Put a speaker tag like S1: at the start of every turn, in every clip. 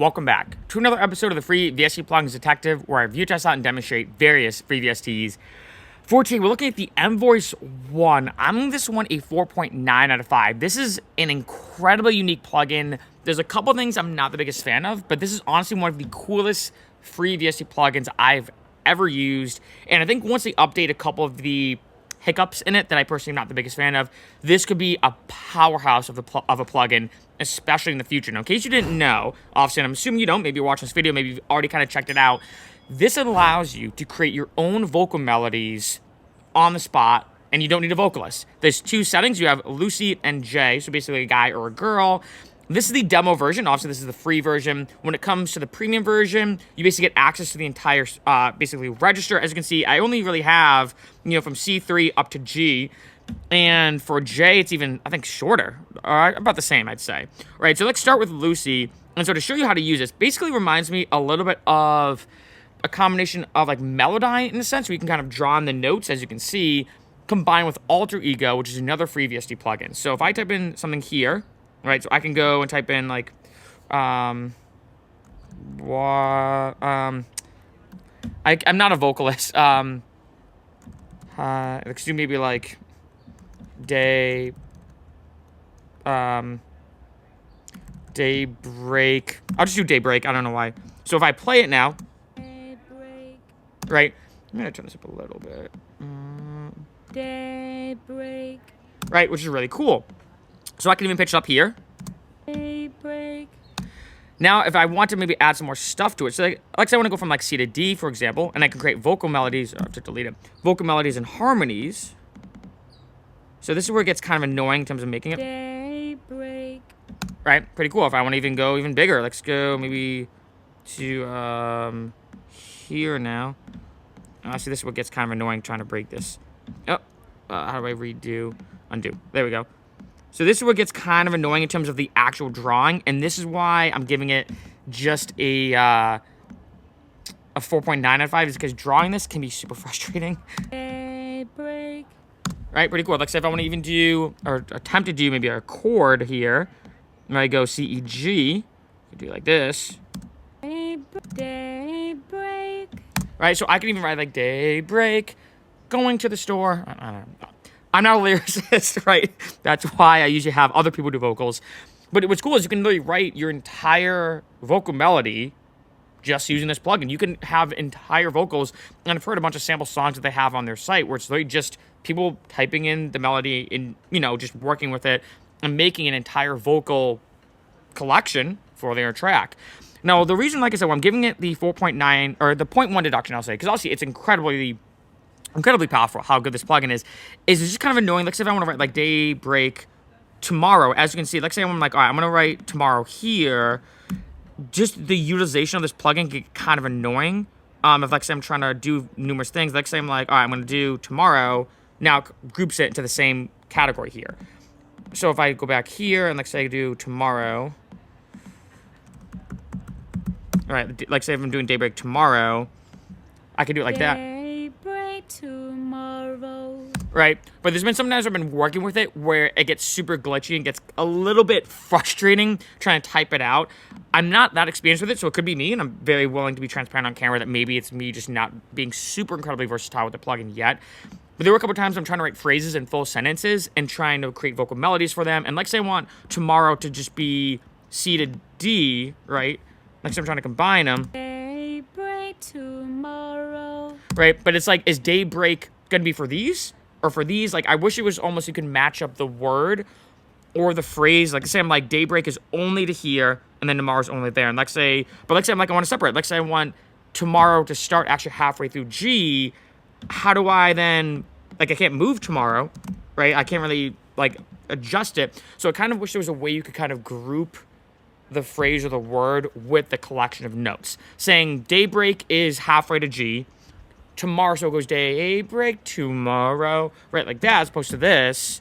S1: Welcome back to another episode of the Free VST Plugins Detective, where I review, test out, and demonstrate various free VSTs. For today, we're looking at the Emvoice One. I'm giving this one a 4.9 out of 5. This is an incredibly unique plugin. There's a couple things I'm not the biggest fan of, but this is honestly one of the coolest free VST plugins I've ever used. And I think once they update a couple of the hiccups in it that I personally am not the biggest fan of, this could be a powerhouse of a plugin, especially in the future. Now, in case you didn't know, obviously, and I'm assuming you don't, maybe you're watching this video, maybe you've already kind of checked it out, this allows you to create your own vocal melodies on the spot, and you don't need a vocalist. There's two settings. You have Lucy and Jay, so basically a guy or a girl. This is the demo version. Obviously, this is the free version. When it comes to the premium version, you basically get access to the entire, basically, register. As you can see, I only really have, from C3 up to G. And for J, it's even, I think, shorter. About the same, I'd say. All right, so let's start with Lucy. And so to show you how to use this, basically reminds me a little bit of a combination of, like, Melodyne, in a sense, where you can kind of draw in the notes, as you can see, combined with Alter Ego, which is another free VST plugin. So if I type in something here, right, so I can go and type in, like, I'm not a vocalist. Let's do maybe, like, daybreak. I'll just do daybreak. I don't know why. So if I play it now,
S2: Daybreak.
S1: right, I'm going to turn this up a little bit.
S2: Daybreak.
S1: Right, which is really cool. So I can even pitch it up here.
S2: Daybreak.
S1: Now, if I want to maybe add some more stuff to it, so like say I want to go from like C to D, for example, and I can create vocal melodies, I have to delete it, vocal melodies and harmonies. So this is where it gets kind of annoying in terms of making it.
S2: Daybreak.
S1: Right, pretty cool. If I want to even go even bigger, let's go maybe to here now. See, this is what gets kind of annoying trying to break this. Oh, how do I redo? Undo. There we go. So this is what gets kind of annoying in terms of the actual drawing, and this is why I'm giving it just a 4.9 out of 5, is because drawing this can be super frustrating.
S2: Daybreak.
S1: Right, pretty cool. Like, say if I want to even do, or attempt to do maybe a chord here, and I go C, E, G, I do like this.
S2: Daybreak.
S1: Right, so I can even write like daybreak, going to the store. I don't know. I'm not a lyricist, right? That's why I usually have other people do vocals. But what's cool is you can literally write your entire vocal melody just using this plugin. You can have entire vocals, and I've heard a bunch of sample songs that they have on their site where it's literally just people typing in the melody and, just working with it and making an entire vocal collection for their track. Now, the reason, like I said, why I'm giving it the 4.9, or the 0.1 deduction, I'll say, because obviously it's incredibly powerful how good this plugin is it's just kind of annoying. Like, say if I want to write, like, daybreak tomorrow, as you can see, like, say I'm like, all right, I'm going to write tomorrow here, just the utilization of this plugin can get kind of annoying. If, like, say I'm trying to do numerous things, like, say I'm like, all right, I'm going to do tomorrow, now it groups it into the same category here. So if I go back here and, like, say I do tomorrow, all right, like, say if I'm doing daybreak tomorrow, I can do it like that.
S2: Daybreak tomorrow.
S1: Right, but there's been sometimes I've been working with it where it gets super glitchy and gets a little bit frustrating trying to type it out. I'm not that experienced with it, so it could be me, and I'm very willing to be transparent on camera that maybe it's me just not being super incredibly versatile with the plugin yet. But there were a couple times I'm trying to write phrases in full sentences and trying to create vocal melodies for them. And like, say I want tomorrow to just be C to D, right? Like, say I'm trying to combine them.
S2: Daybreak tomorrow.
S1: Right, but it's like, is daybreak gonna be for these? Or for these? Like, I wish it was almost you can match up the word or the phrase. Like, say I'm like, daybreak is only to here, and then tomorrow's only there. And like, say, but like, say I'm like, I want to separate. Like, say I want tomorrow to start actually halfway through G. How do I then, like, I can't move tomorrow, right? I can't really, like, adjust it. So I kind of wish there was a way you could kind of group the phrase or the word with the collection of notes. Saying daybreak is halfway to G. Tomorrow, so it goes daybreak tomorrow, right, like that, as opposed to this.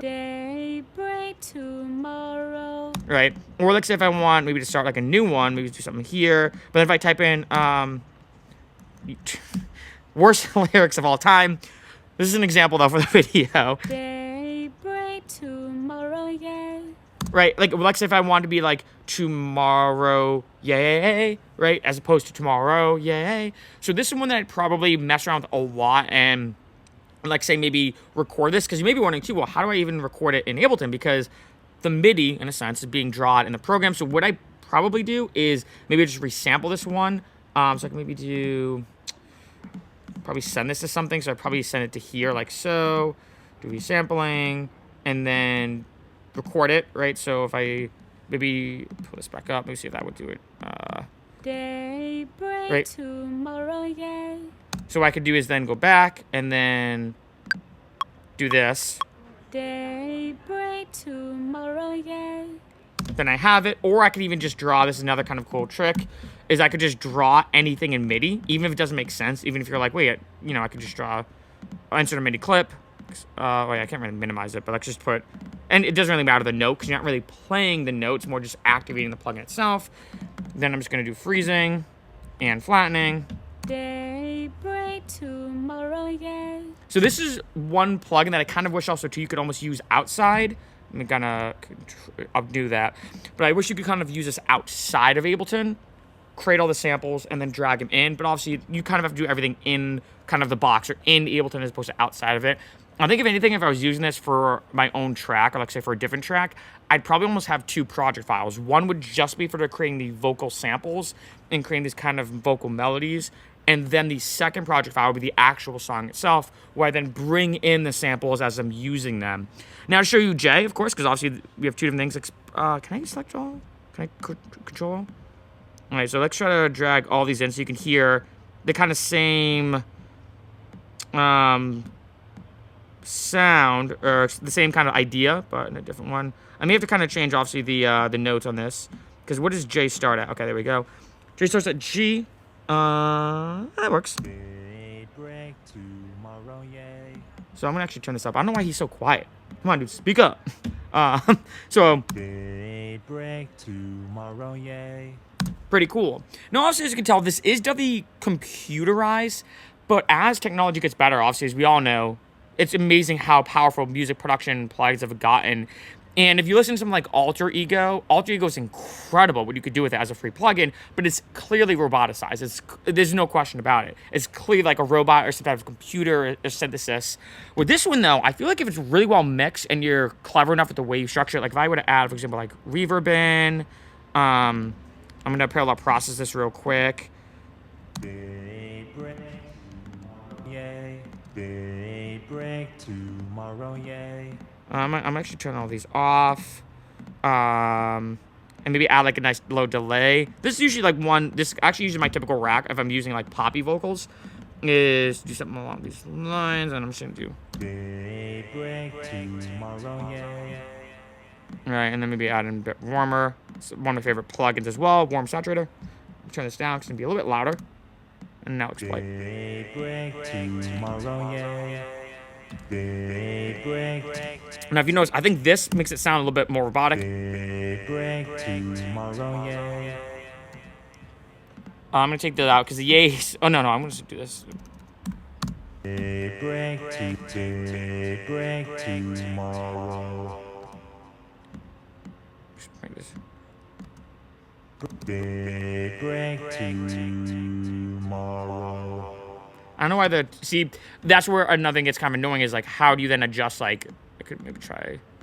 S2: Daybreak tomorrow.
S1: Right, or like, say if I want maybe to start like a new one, maybe do something here. But if I type in worst lyrics of all time, this is an example though for the video.
S2: Daybreak tomorrow, yeah.
S1: right? Like say if I wanted to be like tomorrow, yay, right? As opposed to tomorrow, yay. So this is one that I'd probably mess around with a lot and like say maybe record this, because you may be wondering too, well, how do I even record it in Ableton? Because the MIDI, in a sense, is being drawn in the program. So what I probably do is maybe just resample this one. So I can maybe probably send this to something. So I probably send it to here like so, do resampling, and then record it, right? So if I maybe pull this back up, maybe see if that would do it.
S2: Daybreak
S1: Right.
S2: tomorrow, yay.
S1: So what I could do is then go back and then do this.
S2: Daybreak tomorrow, yay.
S1: Then I have it, or I could even just draw. This is another kind of cool trick, is I could just draw anything in MIDI, even if it doesn't make sense. Even if you're like, wait, you know, I could just draw, insert a MIDI clip. Wait, I can't really minimize it, but let's just put, and it doesn't really matter the note, because you're not really playing the note, it's more just activating the plugin itself. Then I'm just gonna do freezing and flattening.
S2: Daybreak tomorrow, yay.
S1: So this is one plugin that I kind of wish also too you could almost use outside. I'm gonna do that, but I wish you could kind of use this outside of Ableton, create all the samples, and then drag them in. But obviously, you kind of have to do everything in kind of the box or in Ableton as opposed to outside of it. I think if anything, if I was using this for my own track, or like say for a different track, I'd probably almost have two project files. One would just be for creating the vocal samples and creating these kind of vocal melodies. And then the second project file would be the actual song itself, where I then bring in the samples as I'm using them. Now to show you J, of course, because obviously we have two different things. Can I select all? Can I control all? All right, so let's try to drag all these in so you can hear the kind of same sound, or the same kind of idea, but in a different one. I may have to kind of change, obviously, the notes on this, because what does J start at? Okay, there we go. J starts at G. That works.
S3: Daybreak tomorrow, yay.
S1: So I'm gonna actually turn this up. I don't know why he's so quiet. Come on, dude, speak up. So
S3: Daybreak tomorrow, yay.
S1: pretty cool. Now, obviously, as you can tell, this is definitely computerized, but as technology gets better, obviously, as we all know, it's amazing how powerful music production plugins have gotten. And if you listen to something like Alter Ego is incredible what you could do with it as a free plugin, but it's clearly roboticized. There's no question about it. It's clearly like a robot or some type of computer or synthesis. With this one, though, I feel like if it's really well mixed and you're clever enough with the way you structure it, like if I were to add, for example, like reverb in, I'm going to parallel process this real quick.
S3: Daybreak, yay. Daybreak tomorrow, yay.
S1: I'm actually turning all these off. And maybe add like a nice low delay. This is usually like this actually usually my typical rack if I'm using like poppy vocals, is do something along these lines, and I'm just gonna do.
S3: Daybreak tomorrow, yay.
S1: Right, and then maybe add in a bit warmer. It's one of my favorite plugins as well, warm saturator. Turn this down, it's gonna be a little bit louder. And now it's play.
S3: Daybreak tomorrow, yay. Daybreak.
S1: Now, if you notice, I think this makes it sound a little bit more robotic.
S3: Daybreak tomorrow, yay.
S1: I'm gonna take that out because the yays. Oh no, I'm gonna just do this.
S3: Daybreak tomorrow.
S1: Just make this.
S3: Daybreak tomorrow.
S1: I don't know why that's where another thing gets kind of annoying is like, how do you then adjust, like, I could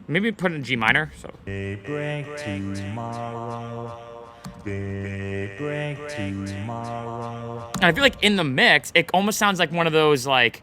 S1: maybe put it in G minor, so.
S3: Daybreak tomorrow. Daybreak tomorrow.
S1: And I feel like in the mix, it almost sounds like one of those, like,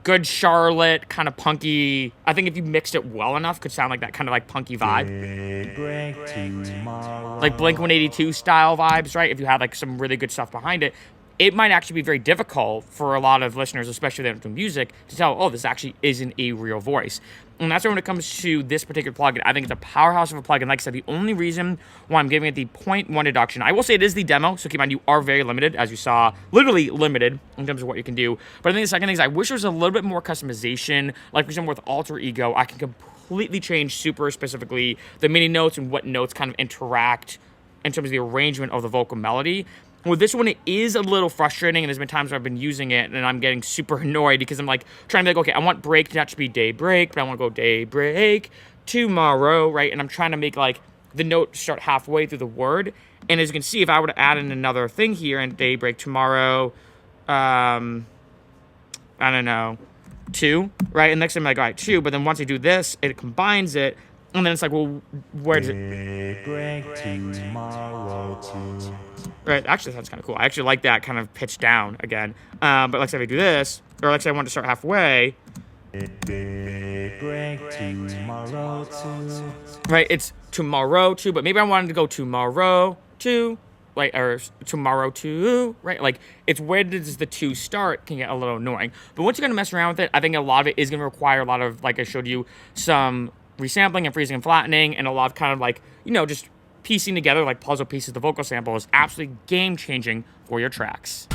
S1: Good Charlotte kind of punky, I think if you mixed it well enough, could sound like that kind of like punky vibe.
S3: Daybreak tomorrow.
S1: Like Blink-182 style vibes, right? If you had like some really good stuff behind it. It might actually be very difficult for a lot of listeners, especially that do music, to tell, oh, this actually isn't a real voice. And that's why when it comes to this particular plugin, I think it's a powerhouse of a plugin. Like I said, the only reason why I'm giving it the 0.1 deduction, I will say it is the demo, so keep in mind you are very limited, as you saw, literally limited in terms of what you can do. But I think the second thing is I wish there was a little bit more customization. Like for example, with Alter Ego, I can completely change super specifically the MIDI notes and what notes kind of interact in terms of the arrangement of the vocal melody. With this one, it is a little frustrating, and there's been times where I've been using it, and I'm getting super annoyed because I'm like trying to be like, okay, I want break to not just be day break, but I want to go day break, tomorrow, right? And I'm trying to make like the note start halfway through the word. And as you can see, if I were to add in another thing here and daybreak tomorrow, I don't know, 2, right? And next time I'm like, all right, 2. But then once I do this, it combines it. And then it's like, well, where does it?
S3: Daybreak tomorrow 2.
S1: Right, actually, that's kind of cool. I actually like that kind of pitch down again. But let's say if I do this, or let's say I want to start halfway.
S3: Daybreak tomorrow 2.
S1: Right, it's tomorrow 2, but maybe I wanted to go tomorrow 2, like, or tomorrow 2, right? Like, it's where does the 2 start can get a little annoying. But once you're going to mess around with it, I think a lot of it is going to require a lot of, like I showed you, some resampling and freezing and flattening, and a lot of kind of like, you know, just piecing together like puzzle pieces. The vocal sample is absolutely game-changing for your tracks.